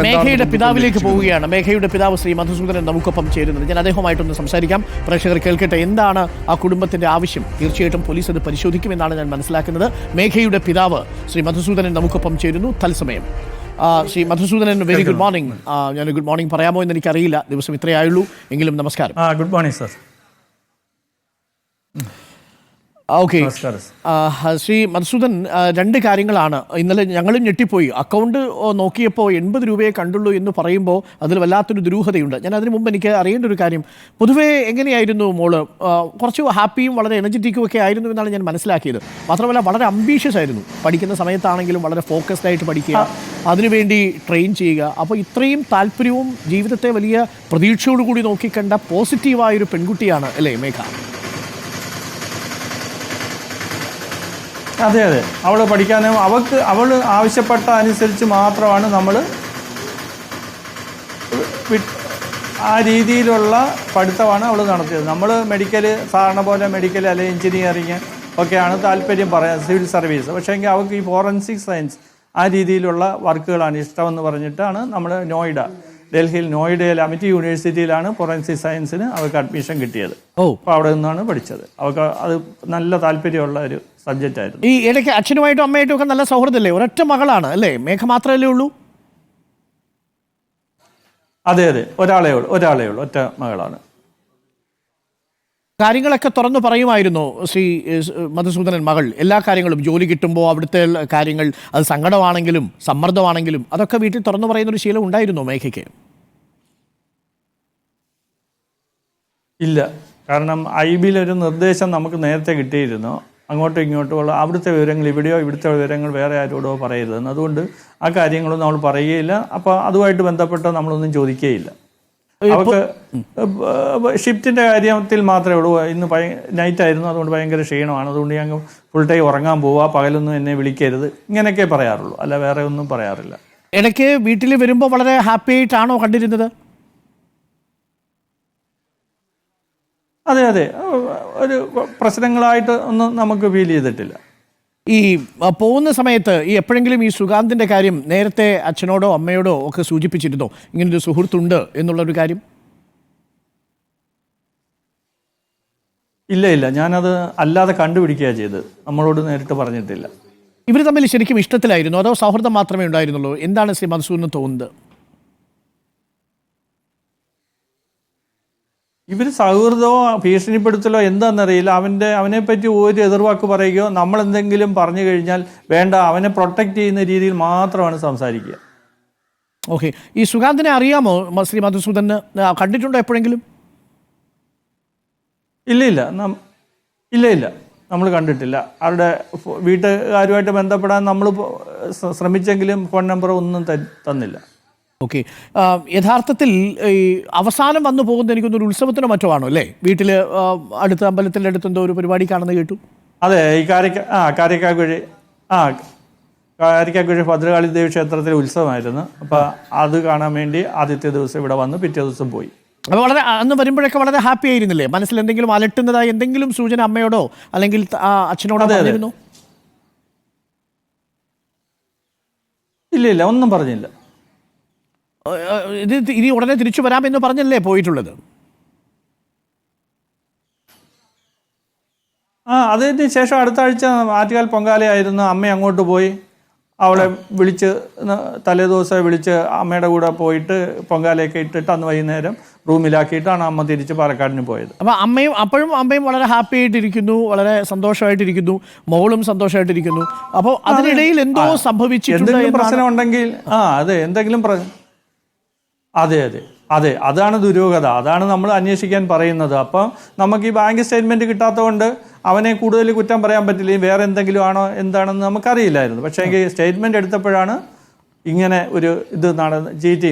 മേഘയുടെ പിതാവിലേക്ക് പോവുകയാണ്. മേഘയുടെ പിതാവ് ശ്രീ മധുസൂദനൻ നമുക്കൊപ്പം ചേരുന്നത്. ഞാൻ അദ്ദേഹവുമായിട്ടൊന്ന് സംസാരിക്കാം. പ്രേക്ഷകർ കേൾക്കട്ടെ, എന്താണ് ആ കുടുംബത്തിന്റെ ആവശ്യം. തീർച്ചയായിട്ടും പോലീസ് അത് പരിശോധിക്കുമെന്നാണ് ഞാൻ മനസ്സിലാക്കുന്നത്. മേഘയുടെ പിതാവ് ശ്രീ മധുസൂദനൻ നമുക്കൊപ്പം ചേരുന്നു തത്സമയം. Shri Madhusoodanan, very good morning. ഞാൻ ഗുഡ് മോർണിംഗ് പറയാമോ എന്ന് എനിക്കറിയില്ല, ദിവസം ഇത്രയായുള്ളൂ എങ്കിലും നമസ്കാരം. Good morning sir. Okay Shri Madhusudan, രണ്ട് കാര്യങ്ങളാണ്. ഇന്നലെ ഞങ്ങളും ഞെട്ടിപ്പോയി. അക്കൗണ്ട് നോക്കിയപ്പോൾ 80 രൂപയെ കണ്ടുള്ളൂ എന്ന് പറയുമ്പോൾ അതിൽ വല്ലാത്തൊരു ദുരൂഹതയുണ്ട്. ഞാൻ അതിനു മുമ്പ് എനിക്ക് അറിയേണ്ട ഒരു കാര്യം, പൊതുവേ എങ്ങനെയായിരുന്നു മോള്? കുറച്ച് ഹാപ്പിയും വളരെ എനർജറ്റിക്കും ഒക്കെ ആയിരുന്നു എന്നാണ് ഞാൻ മനസ്സിലാക്കിയത്. മാത്രമല്ല വളരെ അംബീഷ്യസ് ആയിരുന്നു. പഠിക്കുന്ന സമയത്താണെങ്കിലും വളരെ ഫോക്കസ്ഡ് ആയിട്ട് പഠിക്കുക, അതിനുവേണ്ടി ട്രെയിൻ ചെയ്യുക. അപ്പോൾ ഇത്രയും താല്പര്യവും ജീവിതത്തെ വലിയ പ്രതീക്ഷയോടുകൂടി നോക്കിക്കണ്ട പോസിറ്റീവായൊരു പെൺകുട്ടിയാണ് അല്ലേ മേഘ? അതെ അതെ, അവൾ പഠിക്കാനും അവൾ ആവശ്യപ്പെട്ട അനുസരിച്ച് മാത്രമാണ് നമ്മൾ ആ രീതിയിലുള്ള പഠിത്തമാണ് അവൾ നടത്തിയത്. നമ്മൾ മെഡിക്കൽ, സാധാരണ പോലെ മെഡിക്കൽ അല്ലെങ്കിൽ എഞ്ചിനീയറിങ് ഒക്കെയാണ് താല്പര്യം പറയാം, സിവിൽ സർവീസ്. പക്ഷേ എങ്കിൽ അവൾക്ക് ഈ ഫോറൻസിക് സയൻസ് ആ രീതിയിലുള്ള വർക്കുകളാണ് ഇഷ്ടമെന്ന് പറഞ്ഞിട്ടാണ് നമ്മൾ ഡൽഹിയിൽ നോയിഡയിൽ അമിറ്റി യൂണിവേഴ്സിറ്റിയിലാണ് ഫോറൻസിക് സയൻസിന് അവർക്ക് അഡ്മിഷൻ കിട്ടിയത്. അപ്പോൾ അവിടെ നിന്നാണ് പഠിച്ചത്. അവർക്ക് അത് നല്ല താല്പര്യമുള്ള ഒരു സബ്ജക്റ്റ് ആയിരുന്നു. ഈ ഇടയ്ക്ക് അച്ഛനുമായിട്ടും അമ്മയായിട്ടും ഒക്കെ നല്ല സൗഹൃദമല്ലേ? ഒരൊറ്റ മകളാണ് അല്ലേ മേഘ? മാത്രമല്ലേ ഉള്ളൂ? അതെ അതെ, ഒരാളേ ഉള്ളൂ, ഒറ്റ മകളാണ്. കാര്യങ്ങളൊക്കെ തുറന്നു പറയുമായിരുന്നു ശ്രീ മധുസൂദനൻ മകൾ? എല്ലാ കാര്യങ്ങളും, ജോലി കിട്ടുമ്പോൾ അവിടുത്തെ കാര്യങ്ങൾ, അത് സങ്കടമാണെങ്കിലും സമ്മർദ്ദമാണെങ്കിലും അതൊക്കെ വീട്ടിൽ തുറന്നു പറയുന്നൊരു ശീലം ഉണ്ടായിരുന്നോ മേഘയ്ക്ക്? ഇല്ല, കാരണം ഐബിയിലൊരു നിർദ്ദേശം നമുക്ക് നേരത്തെ കിട്ടിയിരുന്നു, അങ്ങോട്ടും ഇങ്ങോട്ടുമുള്ള അവിടുത്തെ വിവരങ്ങൾ ഇവിടെയോ ഇവിടുത്തെ വിവരങ്ങൾ വേറെ ആരോടോ പറയരുതെന്ന്. അതുകൊണ്ട് ആ കാര്യങ്ങളൊന്നും നമ്മൾ പറയുകയില്ല. അപ്പോൾ അതുമായിട്ട് ബന്ധപ്പെട്ട് നമ്മളൊന്നും ചോദിക്കുകയില്ല. അവർക്ക് ഷിഫ്റ്റിൻ്റെ കാര്യത്തിൽ മാത്രമേ ഉള്ളൂ. ഇന്ന് നൈറ്റായിരുന്നു, അതുകൊണ്ട് ഭയങ്കര ക്ഷീണമാണ്, അതുകൊണ്ട് ഞങ്ങൾ ഫുൾ ടൈം ഉറങ്ങാൻ പോവുക, പകലൊന്നും എന്നെ വിളിക്കരുത്, ഇങ്ങനെയൊക്കെ പറയാറുള്ളൂ, അല്ല വേറെ ഒന്നും പറയാറില്ല. ഇടയ്ക്ക് വീട്ടിൽ വരുമ്പോൾ വളരെ ഹാപ്പി ആയിട്ടാണോ കണ്ടിരുന്നത്? അതെ അതെ, ഒരു പ്രശ്നങ്ങളായിട്ട് ഒന്നും നമുക്ക് ഫീൽ ചെയ്തിട്ടില്ല. ഈ പോകുന്ന സമയത്ത് ഈ എപ്പോഴെങ്കിലും ഈ സുഗാന്തിൻ്റെ കാര്യം നേരത്തെ അച്ഛനോടോ അമ്മയോടോ ഒക്കെ സൂചിപ്പിച്ചിരുന്നോ, ഇങ്ങനൊരു സുഹൃത്തുണ്ട് എന്നുള്ളൊരു കാര്യം? ഇല്ല, ഞാനത് അല്ലാതെ കണ്ടുപിടിക്കുകയാണ് ചെയ്തത്, നമ്മളോട് നേരിട്ട് പറഞ്ഞിട്ടില്ല. ഇവർ തമ്മിൽ ശരിക്കും ഇഷ്ടത്തിലായിരുന്നു അതോ സൗഹൃദം മാത്രമേ ഉണ്ടായിരുന്നുള്ളൂ? എന്താണ് ശ്രീ മധുസൂദന് തോന്നുന്നത്? ഇവർ സൗഹൃദമോ ഭീഷണിപ്പെടുത്തലോ എന്താണെന്നറിയില്ല. അവനെപ്പറ്റി ഒരു എതിർവാക്ക് പറയുകയോ നമ്മളെന്തെങ്കിലും പറഞ്ഞു കഴിഞ്ഞാൽ വേണ്ട, അവനെ പ്രൊട്ടക്റ്റ് ചെയ്യുന്ന രീതിയിൽ മാത്രമാണ് സംസാരിക്കുക. ഓക്കെ, ഈ സുഗാന്തിനെ അറിയാമോ ശ്രീ മധുസൂദന്? കണ്ടിട്ടുണ്ടോ എപ്പോഴെങ്കിലും? ഇല്ല, നമ്മൾ കണ്ടിട്ടില്ല. അവരുടെ വീട്ടുകാരുമായിട്ട് ബന്ധപ്പെടാൻ നമ്മൾ ശ്രമിച്ചെങ്കിലും ഫോൺ നമ്പർ ഒന്നും തന്നില്ല. ഓക്കെ, യഥാർത്ഥത്തിൽ ഈ അവസാനം വന്നു പോകുന്നത് എനിക്കൊന്നൊരു ഉത്സവത്തിനോ മറ്റോ ആണോ അല്ലേ? വീട്ടിൽ അടുത്ത അമ്പലത്തിൻ്റെ അടുത്ത് എന്തോ ഒരു പരിപാടി കാണുന്നത് കേട്ടു. അതെ, ഈ കാരിക്കാക്കുഴി ഭദ്രകാളി ദേവി ക്ഷേത്രത്തിലെ ഉത്സവമായിരുന്നു. അപ്പോൾ അത് കാണാൻ വേണ്ടി ആദ്യത്തെ ദിവസം ഇവിടെ വന്ന് പിറ്റേ ദിവസം പോയി. അപ്പോൾ വളരെ അന്ന് വരുമ്പോഴൊക്കെ വളരെ ഹാപ്പി ആയിരുന്നില്ലേ? മനസ്സിൽ എന്തെങ്കിലും അലട്ടുന്നതായി എന്തെങ്കിലും സൂചന അമ്മയോടോ അല്ലെങ്കിൽ അച്ഛനോടോ പറഞ്ഞിരുന്നോ? ഇല്ല, ഒന്നും പറഞ്ഞില്ല. ഇനി ഉടനെ തിരിച്ചു വരാമെന്ന് പറഞ്ഞല്ലേ പോയിട്ടുള്ളത്? അതിന് ശേഷം അടുത്ത ആഴ്ച ആറ്റുകാൽ പൊങ്കാലയായിരുന്നു. അമ്മ അങ്ങോട്ട് പോയി, അവളെ വിളിച്ച് തലേദിവസം വിളിച്ച് അമ്മയുടെ കൂടെ പോയിട്ട് പൊങ്കാലയൊക്കെ ഇട്ടിട്ട് അന്ന് വൈകുന്നേരം റൂമിലാക്കിയിട്ടാണ് അമ്മ തിരിച്ച് പാലക്കാടിന് പോയത്. അപ്പോൾ അമ്മയും വളരെ ഹാപ്പി ആയിട്ടിരിക്കുന്നു, വളരെ സന്തോഷമായിട്ടിരിക്കുന്നു, മോളും സന്തോഷമായിട്ടിരിക്കുന്നു. അപ്പോൾ അതിനിടയിൽ എന്തോ സംഭവിച്ചിട്ടുണ്ട്. പ്രശ്നം ഉണ്ടെങ്കിൽ അതെ, അതാണ് ദുരൂഹത, അതാണ് നമ്മൾ അന്വേഷിക്കാൻ പറയുന്നത്. അപ്പം നമുക്ക് ഈ ബാങ്ക് സ്റ്റേറ്റ്മെൻറ്റ് കിട്ടാത്തതുകൊണ്ട് അവനെ കൂടുതൽ കുറ്റം പറയാൻ പറ്റില്ല. വേറെ എന്തെങ്കിലും ആണോ എന്താണെന്ന് നമുക്കറിയില്ലായിരുന്നു. പക്ഷേ എങ്കിൽ സ്റ്റേറ്റ്മെൻറ്റ് എടുത്തപ്പോഴാണ് ഇങ്ങനെ ഒരു ഇത്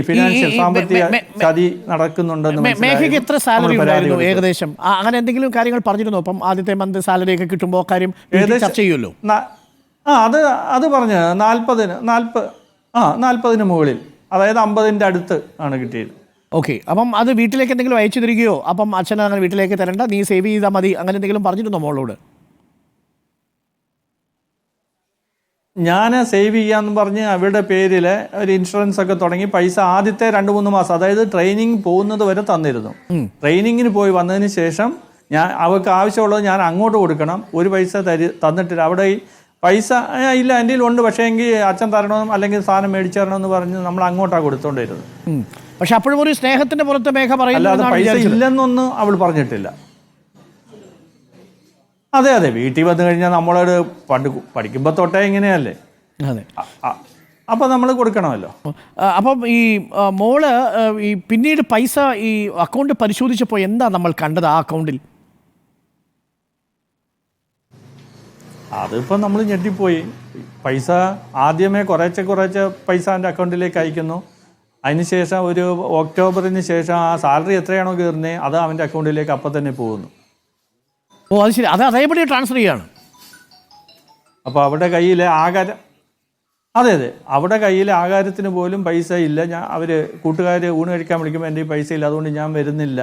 ഫിനാൻഷ്യൽ സാമ്പത്തിക ചതി നടക്കുന്നുണ്ടെന്ന്. മേഘയ്ക്ക് എത്ര സാലറി ഉണ്ടായിരുന്നു ഏകദേശം? അങ്ങനെ എന്തെങ്കിലും കാര്യങ്ങൾ പറഞ്ഞിരുന്നു? അപ്പം ആദ്യത്തെ മന്ത് സാലറി ഒക്കെ കിട്ടുമ്പോൾ കാര്യം ചർച്ച ചെയ്യുമല്ലോ. അത് പറഞ്ഞ് 40-ന് മുകളിൽ, അതായത് 50-ൻ്റെ അടുത്ത് ആണ് കിട്ടിയത്. ഓക്കെ, അപ്പം അത് വീട്ടിലേക്ക് എന്തെങ്കിലും അയച്ചു തരികയോ, അപ്പം അച്ഛൻ അങ്ങനെ വീട്ടിലേക്ക് തരണ്ട, നീ സേവ് ചെയ്താൽ മതി, അങ്ങനെ എന്തെങ്കിലും പറഞ്ഞിരുന്നോ മോളോട്? ഞാൻ സേവ് ചെയ്യാന്ന് പറഞ്ഞ് അവരുടെ പേരിൽ ഒരു ഇൻഷുറൻസ് ഒക്കെ തുടങ്ങി പൈസ ആദ്യത്തെ 2-3 മാസം, അതായത് ട്രെയിനിങ് പോകുന്നത് വരെ തന്നിരുന്നു. ട്രെയിനിങ്ങിന് പോയി വന്നതിന് ശേഷം ഞാൻ അവർക്ക് ആവശ്യമുള്ളത് ഞാൻ അങ്ങോട്ട് കൊടുക്കണം, ഒരു പൈസ തന്നിട്ടില്ല. അവിടെ ഈ പൈസ ഇല്ല എൻ്റെ ഉണ്ട്, പക്ഷേ എങ്കിൽ അച്ഛൻ തരണമെന്നും അല്ലെങ്കിൽ സാധനം മേടിച്ചു തരണമെന്ന് പറഞ്ഞ് നമ്മൾ അങ്ങോട്ടാണ് കൊടുത്തോണ്ടിരുന്നത്. പക്ഷെ അപ്പോഴും ഒരു സ്നേഹത്തിന്റെ പുറത്ത് മേഘ അല്ലാതെ പൈസ ഇല്ലെന്നൊന്നും അവൾ പറഞ്ഞിട്ടില്ല. അതെ അതെ, വീട്ടിൽ വന്നു കഴിഞ്ഞാൽ നമ്മളോട് പണ്ട് പഠിക്കുമ്പോൾ തൊട്ടേ ഇങ്ങനെയല്ലേ, അതെ, അപ്പം നമ്മൾ കൊടുക്കണമല്ലോ. അപ്പം ഈ മോള് ഈ പിന്നീട് പൈസ ഈ അക്കൗണ്ട് പരിശോധിച്ചപ്പോൾ എന്താ നമ്മൾ കണ്ടത് ആ അക്കൗണ്ടിൽ? അതിപ്പോൾ നമ്മൾ ഞെട്ടിപ്പോയി. പൈസ ആദ്യമേ കുറേശ്ശെ പൈസ എൻ്റെ അക്കൗണ്ടിലേക്ക് അയക്കുന്നു. അതിനുശേഷം ഒരു ഒക്ടോബറിന് ശേഷം ആ സാലറി എത്രയാണോ കയറുന്നത് അത് അവൻ്റെ അക്കൗണ്ടിലേക്ക് അപ്പം തന്നെ പോകുന്നു. ഓ അത് ശരി, അത് അതേപടി ട്രാൻസ്ഫർ ചെയ്യാണ്. അപ്പോൾ അവിടെ കയ്യിൽ ആകാരം, അതെ അതെ, അവിടെ കയ്യിൽ ആകാരത്തിന് പോലും പൈസ ഇല്ല. അവർ കൂട്ടുകാർ ഊണ് കഴിക്കാൻ വിളിക്കുമ്പോൾ എൻ്റെ പൈസ ഇല്ല, അതുകൊണ്ട് ഞാൻ വരുന്നില്ല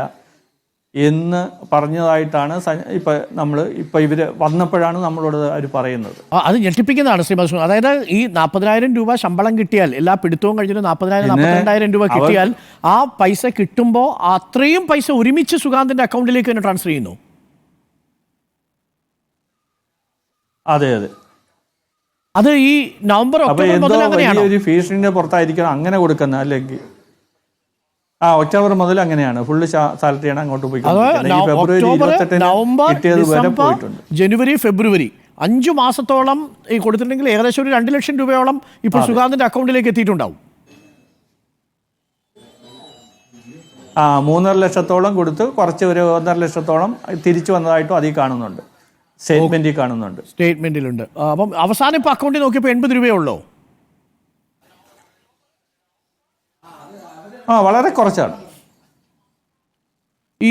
എന്ന് പറഞ്ഞതായിട്ടാണ് ഇപ്പം ഇവർ വന്നപ്പോഴാണ് നമ്മളോട് അവർ പറയുന്നത്. അത് ഞെട്ടിപ്പിക്കുന്നതാണ് ശ്രീ മധുസൂദൻ. അതായത് ഈ 40,000 രൂപ ശമ്പളം കിട്ടിയാൽ, എല്ലാ പിടുത്തവും കഴിഞ്ഞിട്ട് 40,000 42,000 രൂപ കിട്ടിയാൽ ആ പൈസ കിട്ടുമ്പോൾ അത്രയും പൈസ ഒരുമിച്ച് സുഗാന്തിന്റെ അക്കൗണ്ടിലേക്ക് തന്നെ ട്രാൻസ്ഫർ ചെയ്യുന്നു. അതെ അതെ, അത് ഈ നവംബർ ഒക്ടോബർ മുതൽ അങ്ങനെയാണ്. ഒരു ഫീസിന്റെ പുറത്തായിരിക്കണം അങ്ങനെ കൊടുക്കുന്നത്, അല്ലെങ്കിൽ ഒക്ടോബർ മുതൽ അങ്ങനെയാണ്, ഫുള്ള് സാലറിയാണ് അങ്ങോട്ട് പോയി. നവംബർ, ഡിസംബർ, ജനുവരി, ഫെബ്രുവരി 5 മാസത്തോളം ഈ കൊടുത്തിട്ടുണ്ടെങ്കിൽ ഏകദേശം ഒരു 2 ലക്ഷം രൂപയോളം ഇപ്പോൾ സുഗാന്തിന്റെ അക്കൗണ്ടിലേക്ക് എത്തിയിട്ടുണ്ടാവും. 3.5 ലക്ഷത്തോളം കൊടുത്ത് കുറച്ച് ഒരു 1.5 ലക്ഷത്തോളം തിരിച്ചു വന്നതായിട്ടും അതിൽ കാണുന്നുണ്ട്, സ്റ്റേറ്റ്മെന്റിൽ കാണുന്നുണ്ട്. സ്റ്റേറ്റ്മെന്റിലുണ്ട്. അപ്പം അവസാനം ഇപ്പോൾ അക്കൗണ്ടിൽ നോക്കിയപ്പോൾ 80 രൂപയേ ഉള്ളൂ. വളരെ കുറച്ചാണ്. ഈ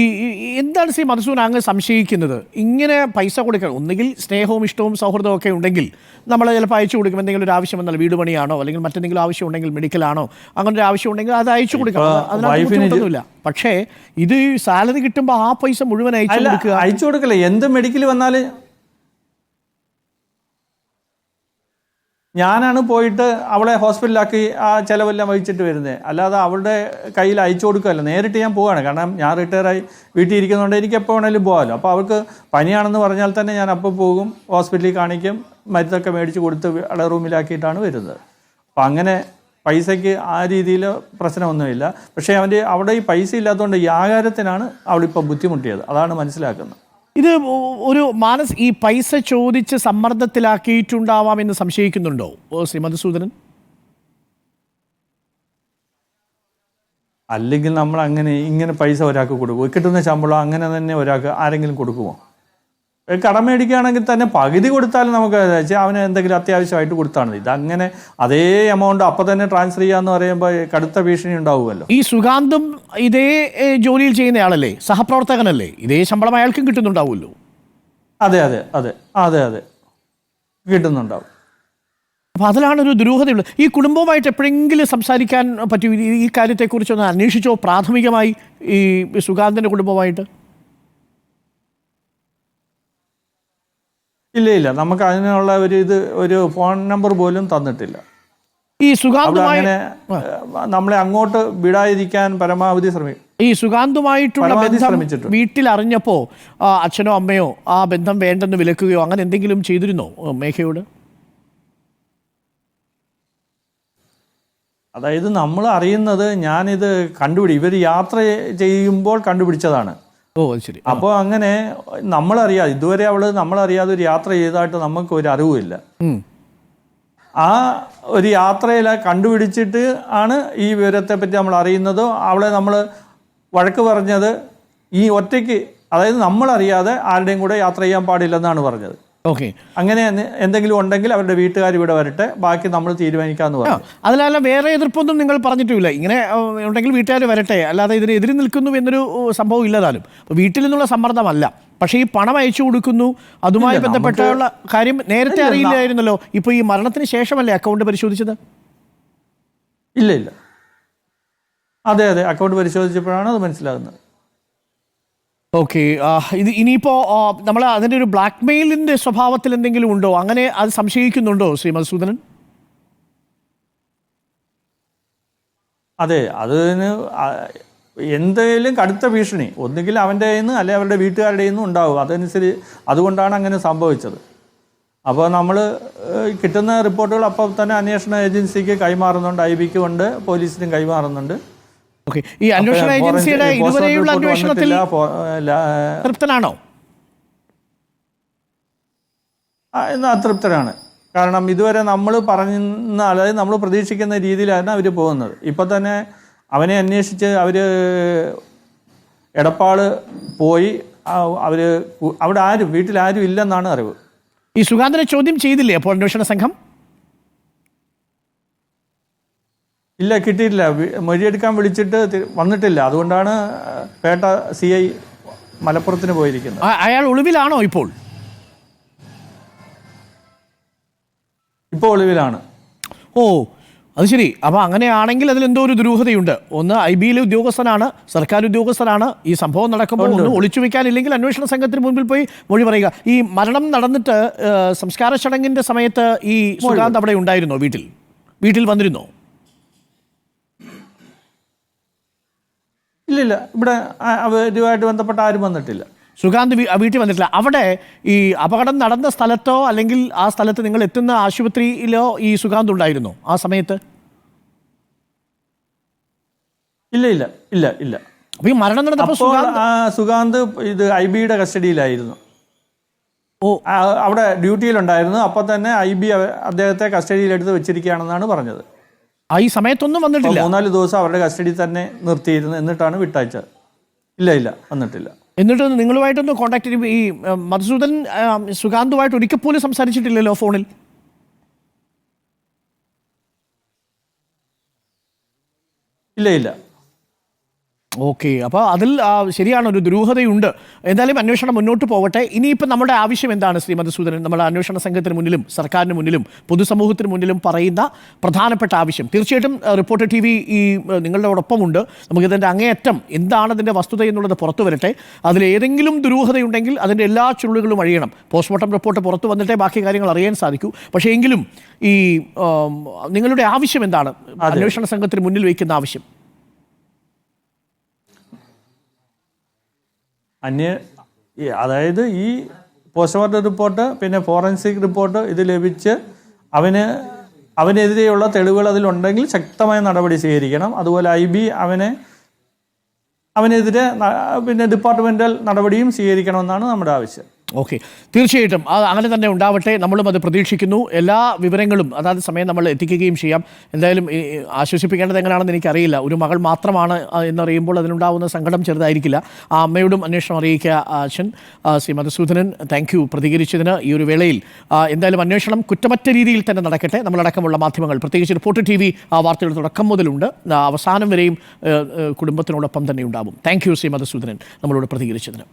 എന്താണ് ശ്രീ മധുസൂദൻ അങ്ങ് സംശയിക്കുന്നത്? ഇങ്ങനെ പൈസ കൊടുക്കണം, ഒന്നുകിൽ സ്നേഹവും ഇഷ്ടവും സൗഹൃദവും ഒക്കെ ഉണ്ടെങ്കിൽ നമ്മൾ ചിലപ്പോൾ അയച്ചു കൊടുക്കും. എന്തെങ്കിലും ഒരു ആവശ്യം വന്നാൽ, വീട് പണിയാണോ അല്ലെങ്കിൽ മറ്റെന്തെങ്കിലും ആവശ്യം ഉണ്ടെങ്കിൽ, മെഡിക്കലാണോ, അങ്ങനെ ഒരു ആവശ്യം ഉണ്ടെങ്കിൽ അത് അയച്ചു കൊടുക്കണം, അതിനകത്ത് ബുദ്ധിമുട്ടൊന്നുമില്ല. പക്ഷേ ഇത് സാലറി കിട്ടുമ്പോൾ ആ പൈസ മുഴുവൻ അയച്ചു കൊടുക്കല്ലേ. എന്ത് മെഡിക്കൽ വന്നാലും ഞാനാണ് പോയിട്ട് അവളെ ഹോസ്പിറ്റലിലാക്കി ആ ചിലവെല്ലാം വഹിച്ചിട്ട് വരുന്നത്, അല്ലാതെ അവളുടെ കയ്യിൽ അയച്ചു കൊടുക്കുകയല്ല. നേരിട്ട് ഞാൻ പോവുകയാണ്, കാരണം ഞാൻ റിട്ടയറായി വീട്ടിൽ ഇരിക്കുന്നതുകൊണ്ട് എനിക്ക് എപ്പോൾ വേണമെങ്കിലും പോകാമല്ലോ. അപ്പോൾ അവൾക്ക് പനിയാണെന്ന് പറഞ്ഞാൽ തന്നെ ഞാൻ അപ്പോൾ പോകും, ഹോസ്പിറ്റലിൽ കാണിക്കും, മരുന്നൊക്കെ മേടിച്ച് കൊടുത്ത് റൂമിലാക്കിയിട്ടാണ് വരുന്നത്. അപ്പം അങ്ങനെ പൈസയ്ക്ക് ആ രീതിയിൽ പ്രശ്നമൊന്നുമില്ല. പക്ഷേ അവിടെ ഈ പൈസ ഇല്ലാത്തതുകൊണ്ട് ഈ ആഹാരത്തിനാണ് അവളിപ്പോൾ ബുദ്ധിമുട്ടിയത്, അതാണ് മനസ്സിലാക്കുന്നത്. ഇത് ഒരു ഈ പൈസ ചോദിച്ച് സമ്മർദ്ദത്തിലാക്കിയിട്ടുണ്ടാവാം എന്ന് സംശയിക്കുന്നുണ്ടോ ശ്രീ മധുസൂദനൻ? അല്ലെങ്കിൽ നമ്മൾ ഇങ്ങനെ പൈസ ഒരാൾക്ക് കൊടുക്കുമോ? കിട്ടുന്ന ശമ്പളം അങ്ങനെ തന്നെ ഒരാൾക്ക് ആരെങ്കിലും കൊടുക്കുമോ? കടം മേടിക്കുകയാണെങ്കിൽ തന്നെ പകുതി കൊടുത്താലും നമുക്ക് അവന് എന്തെങ്കിലും അത്യാവശ്യമായിട്ട് കൊടുത്താണ്. ഇതങ്ങനെ അതേ എമൗണ്ട് അപ്പം തന്നെ ട്രാൻസ്ഫർ ചെയ്യാന്ന് പറയുമ്പോൾ കടുത്ത ഭീഷണി ഉണ്ടാവുമല്ലോ. ഈ സുഗാന്തും ഇതേ ജോലിയിൽ ചെയ്യുന്നയാളല്ലേ, സഹപ്രവർത്തകനല്ലേ, ഇതേ ശമ്പളം അയാൾക്കും കിട്ടുന്നുണ്ടാവുമല്ലോ. അതെ അതെ അതെ അതെ അതെ കിട്ടുന്നുണ്ടാവും. അപ്പം അതിലാണ് ഒരു ദുരൂഹതയുള്ളത്. ഈ കുടുംബവുമായിട്ട് എപ്പോഴെങ്കിലും സംസാരിക്കാൻ പറ്റും ഈ കാര്യത്തെക്കുറിച്ചൊന്ന് അന്വേഷിച്ചോ പ്രാഥമികമായി ഈ സുഗാന്തിൻ്റെ കുടുംബമായിട്ട്? ഇല്ല, നമുക്ക് അതിനുള്ള ഒരു ഫോൺ നമ്പർ പോലും തന്നിട്ടില്ല. ഈ സുഗാന്തുമായി നമ്മളെ അങ്ങോട്ട് വിടാതിരിക്കാൻ പരമാവധി ശ്രമിക്കും. ഈ സുഗാന്തുമായിട്ടുള്ള ബന്ധം വീട്ടിൽ അറിഞ്ഞപ്പോൾ അച്ഛനോ അമ്മയോ ആ ബന്ധം വേണ്ടെന്ന് വിലക്കുകയോ അങ്ങനെ എന്തെങ്കിലും ചെയ്തിരുന്നോ മേഘയോട്? അതായത് നമ്മൾ അറിയുന്നത് ഞാനിത് ഇവർ യാത്ര ചെയ്യുമ്പോൾ കണ്ടുപിടിച്ചതാണ്. ഓ ശരി. അപ്പോൾ അങ്ങനെ നമ്മളറിയാതെ ഇതുവരെ നമ്മളറിയാതെ ഒരു യാത്ര ചെയ്തതായിട്ട് നമുക്ക് ഒരു അറിവുമില്ല. ആ ഒരു യാത്രയിൽ കണ്ടുപിടിച്ചിട്ട് ആണ് ഈ വിവരത്തെ പറ്റി നമ്മൾ അറിയുന്നത്. അവളെ നമ്മൾ വഴക്ക് പറഞ്ഞത് ഈ ഒറ്റയ്ക്ക്, അതായത് നമ്മളറിയാതെ ആരുടെയും കൂടെ യാത്ര ചെയ്യാൻ പാടില്ലെന്നാണ് പറഞ്ഞത്. ഓക്കെ, അങ്ങനെ എന്തെങ്കിലും ഉണ്ടെങ്കിൽ അവരുടെ വീട്ടുകാർ ഇവിടെ വരട്ടെ, ബാക്കി നമ്മൾ തീരുമാനിക്കാമെന്ന് പറഞ്ഞു. അതിലല്ല വേറെ എതിർപ്പൊന്നും നിങ്ങൾ പറഞ്ഞിട്ടില്ല. ഇങ്ങനെ ഉണ്ടെങ്കിൽ വീട്ടുകാർ വരട്ടെ, അല്ലാതെ ഇതിന് എതിര് നിൽക്കുന്നു എന്നൊരു സംഭവം ഇല്ലതാനും. വീട്ടിൽ നിന്നുള്ള സമ്മർദ്ദമല്ല. പക്ഷേ ഈ പണം അയച്ചു കൊടുക്കുന്നു, അതുമായി ബന്ധപ്പെട്ടുള്ള കാര്യം നേരത്തെ അറിയില്ലായിരുന്നല്ലോ. ഇപ്പോൾ ഈ മരണത്തിന് ശേഷമല്ലേ അക്കൗണ്ട് പരിശോധിച്ചത്? ഇല്ല, അതെ അക്കൗണ്ട് പരിശോധിച്ചപ്പോഴാണ് അത് മനസ്സിലാകുന്നത്. ഓക്കെ, ഇത് ഇനിയിപ്പോൾ നമ്മൾ അതിൻ്റെ ഒരു ബ്ലാക്ക് മെയിലിൻ്റെ സ്വഭാവത്തിൽ എന്തെങ്കിലും ഉണ്ടോ, അങ്ങനെ അത് സംശയിക്കുന്നുണ്ടോ ശ്രീ മധുസൂദനൻ? അതെ, അതിന് എന്തെങ്കിലും കടുത്ത ഭീഷണി ഒന്നുകിൽ അവൻ്റെ കയ്യിൽ നിന്ന് അല്ലെങ്കിൽ അവരുടെ വീട്ടുകാരുടെ കയ്യിൽ നിന്നും ഉണ്ടാവും. അതുകൊണ്ടാണ് അങ്ങനെ സംഭവിച്ചത്. അപ്പോൾ നമ്മൾ കിട്ടുന്ന റിപ്പോർട്ടുകൾ അപ്പോൾ തന്നെ അന്വേഷണ ഏജൻസിക്ക് കൈമാറുന്നുണ്ട്, IBക്ക് ഉണ്ട്, പോലീസിനും കൈമാറുന്നുണ്ട്. ഓക്കെ, ഈ അന്വേഷണ ഏജൻസിയുടെ ഇതുവരെയുള്ള അന്വേഷണത്തിൽ തൃപ്തനാണോ? ഇന്ന് അതൃപ്തരാണ്. കാരണം ഇതുവരെ നമ്മൾ പറയുന്ന, അതായത് നമ്മൾ പ്രതീക്ഷിക്കുന്ന രീതിയിലാണ് അവർ പോകുന്നത്. ഇപ്പം തന്നെ അവനെ അന്വേഷിച്ച് അവർ എടപ്പാൾ പോയി. അവിടെ വീട്ടിലാരും ഇല്ലെന്നാണ് അറിവ്. ഈ സുഗാന്തനെ ചോദ്യം ചെയ്തില്ലേ അപ്പോൾ അന്വേഷണ സംഘം? ഇല്ല, കിട്ടിയിട്ടില്ല. മൊഴിയെടുക്കാൻ വിളിച്ചിട്ട് വന്നിട്ടില്ല. അതുകൊണ്ടാണ് പേട്ട CI മലപ്പുറത്തിന് പോയിരിക്കുന്നത്. അയാൾ ഒളിവിലാണോ ഇപ്പോൾ? ഇപ്പോൾ ഒളിവിലാണ്. ഓ, അത് ശരി. അപ്പോൾ അങ്ങനെയാണെങ്കിൽ അതിലെന്തോ ഒരു ദുരൂഹതയുണ്ട്. ഒന്ന് IBയിലെ ഉദ്യോഗസ്ഥനാണ്, സർക്കാർ ഉദ്യോഗസ്ഥനാണ്. ഈ സംഭവം നടക്കുമ്പോൾ ഒന്നും ഒളിച്ചു വെക്കാനില്ലെങ്കിൽ അന്വേഷണ സംഘത്തിന് മുൻപിൽ പോയി മൊഴി പറയുക. ഈ മരണം നടന്നിട്ട് സംസ്കാര ചടങ്ങിൻ്റെ സമയത്ത് ഈ സുഗാന്ത് അവിടെ ഉണ്ടായിരുന്നോ? വീട്ടിൽ വന്നിരുന്നോ? ഇല്ലില്ല, ഇവിടെ അവരുമായിട്ട് ബന്ധപ്പെട്ട ആരും വന്നിട്ടില്ല. സുഗാന്ത് വീട്ടിൽ വന്നിട്ടില്ല. അവിടെ ഈ അപകടം നടന്ന സ്ഥലത്തോ അല്ലെങ്കിൽ ആ സ്ഥലത്ത് നിങ്ങൾ എത്തുന്ന ആശുപത്രിയിലോ ഈ സുഗാന്ത് ഉണ്ടായിരുന്നോ ആ സമയത്ത്? ഇല്ല. അപ്പൊ ഈ മരണം നടന്നപ്പോൾ സുഗാന്ത് ഇത് IBയുടെ കസ്റ്റഡിയിലായിരുന്നു. ഓ, അവിടെ ഡ്യൂട്ടിയിലുണ്ടായിരുന്നു. അപ്പോൾ തന്നെ IB അദ്ദേഹത്തെ കസ്റ്റഡിയിലെടുത്ത് വെച്ചിരിക്കുകയാണെന്നാണ് പറഞ്ഞത്. ഈ സമയത്തൊന്നും വന്നിട്ടില്ല. 3-4 ദിവസം അവരുടെ കസ്റ്റഡിയിൽ തന്നെ നിർത്തിയിരുന്നു. എന്നിട്ടാണ് വിട്ടയച്ചത്. ഇല്ല, വന്നിട്ടില്ല. എന്നിട്ട് നിങ്ങളുമായിട്ടൊന്ന് കോൺടാക്ട് ചെയ്യും. ഈ മധുസൂദൻ സുഗാന്തുമായിട്ട് ഒരിക്കൽ പോലും സംസാരിച്ചിട്ടില്ലല്ലോ ഫോണിൽ? ഇല്ല. ഓക്കെ, അപ്പോൾ അതിൽ ശരിയാണ്, ഒരു ദുരൂഹതയുണ്ട്. എന്തായാലും അന്വേഷണം മുന്നോട്ട് പോകട്ടെ. ഇനിയിപ്പോൾ നമ്മുടെ ആവശ്യം എന്താണ് ശ്രീ മധുസൂദനൻ? നമ്മുടെ അന്വേഷണ സംഘത്തിന് മുന്നിലും സർക്കാരിന് മുന്നിലും പൊതുസമൂഹത്തിന് മുന്നിലും പറയുന്ന പ്രധാനപ്പെട്ട ആവശ്യം, തീർച്ചയായിട്ടും റിപ്പോർട്ടർ TV ഈ നിങ്ങളോടൊപ്പമുണ്ട്. നമുക്കിതിൻ്റെ അങ്ങേയറ്റം എന്താണ് അതിൻ്റെ വസ്തുത എന്നുള്ളത് പുറത്തു വരട്ടെ. അതിലേതെങ്കിലും ദുരൂഹതയുണ്ടെങ്കിൽ അതിൻ്റെ എല്ലാ ചുരുളുകളും അഴിയണം. പോസ്റ്റ്മോർട്ടം റിപ്പോർട്ട് പുറത്തു വന്നിട്ടേ ബാക്കി കാര്യങ്ങൾ അറിയാൻ സാധിക്കൂ. പക്ഷേ എങ്കിലും ഈ നിങ്ങളുടെ ആവശ്യം എന്താണ്? അന്വേഷണ സംഘത്തിന് മുന്നിൽ വയ്ക്കുന്ന ആവശ്യം? അതായത് ഈ പോസ്റ്റ്മോർട്ടം റിപ്പോർട്ട്, പിന്നെ ഫോറൻസിക് റിപ്പോർട്ട് ഇത് ലഭിച്ച് അവനെതിരെയുള്ള തെളിവുകൾ അതിലുണ്ടെങ്കിൽ ശക്തമായ നടപടി സ്വീകരിക്കണം. അതുപോലെ IB അവനെതിരെ പിന്നെ ഡിപ്പാർട്ട്മെന്റൽ നടപടിയും സ്വീകരിക്കണമെന്നാണ് നമ്മുടെ ആവശ്യം. ഓക്കെ, തീർച്ചയായിട്ടും അങ്ങനെ തന്നെ ഉണ്ടാവട്ടെ. നമ്മളും അത് പ്രതീക്ഷിക്കുന്നു. എല്ലാ വിവരങ്ങളും അതാത് സമയം നമ്മൾ എത്തിക്കുകയും ചെയ്യാം. എന്തായാലും ആശ്വസിപ്പിക്കേണ്ടത് എങ്ങനെയാണെന്ന് എനിക്കറിയില്ല. ഒരു മകൾ മാത്രമാണ് എന്നറിയുമ്പോൾ അതിനുണ്ടാവുന്ന സങ്കടം ചെറുതായിരിക്കില്ല. ആ അമ്മയോടും അന്വേഷണം അറിയിക്കുക അച്ഛൻ. ശ്രീ മധുസൂദനൻ, താങ്ക് യു പ്രതികരിച്ചതിന്. ഈ ഒരു വേളയിൽ എന്തായാലും അന്വേഷണം കുറ്റമറ്റ രീതിയിൽ തന്നെ നടക്കട്ടെ. നമ്മളടക്കമുള്ള മാധ്യമങ്ങൾ, പ്രത്യേകിച്ച് റിപ്പോർട്ടർ TV വാർത്തകൾ തുടക്കം മുതലുണ്ട്, അവസാനം വരെയും കുടുംബത്തിനോടൊപ്പം തന്നെ ഉണ്ടാവും. താങ്ക് യു ശ്രീ മധുസൂദനൻ നമ്മളോട് പ്രതികരിച്ചതിന്.